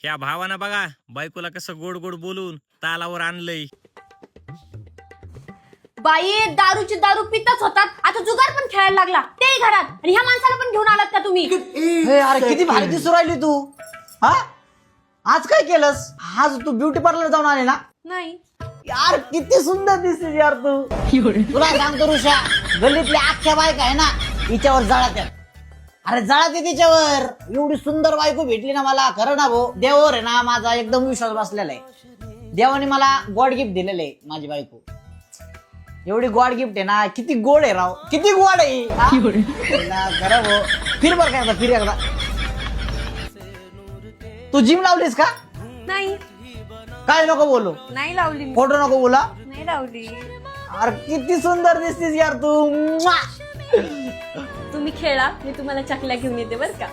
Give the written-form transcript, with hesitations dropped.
ह्या भावानं बघा बायकोला कसं गोड गोड बोलून तालावर आणलंय. बाई दारूची दारू पितच होतात, आता जुगार पण खेळायला लागला ते घरात, आणि ह्या माणसाला पण घेऊन आलात का तुम्ही? अरे किती भारी दिसू राहिली तू. हा आज काय केलंस? आज तू ब्युटी पार्लर जाऊन आली ना? नाही यार किती सुंदर दिसतेस यार तू. तुला सांगतो ऋषा, गल्लीतल्या अख्ख्या बायका आहे ना हिच्यावर जळात्या. अरे जळाते तिच्यावर. एवढी सुंदर बायको भेटली ना मला. खरं ना भाऊ, देवावर आहे ना माझा एकदम विश्वास बसलेला आहे. देवाने मला गॉड गिफ्ट दिलेलं आहे माझी बायको. एवढी गॉड गिफ्ट आहे ना. किती गोड आहे राव, किती गोड आहे. खरं भाऊ. फिर बर काय फिर एकदा. तू जिम लावलीस का? नाही काय नको बोलू, नाही लावली मी. फोटो नको बोला. नाही लावली. अरे किती सुंदर दिसतीस यार तू. तुम्ही खेळा, मी तुम्हाला चकल्या घेऊन येते बर का.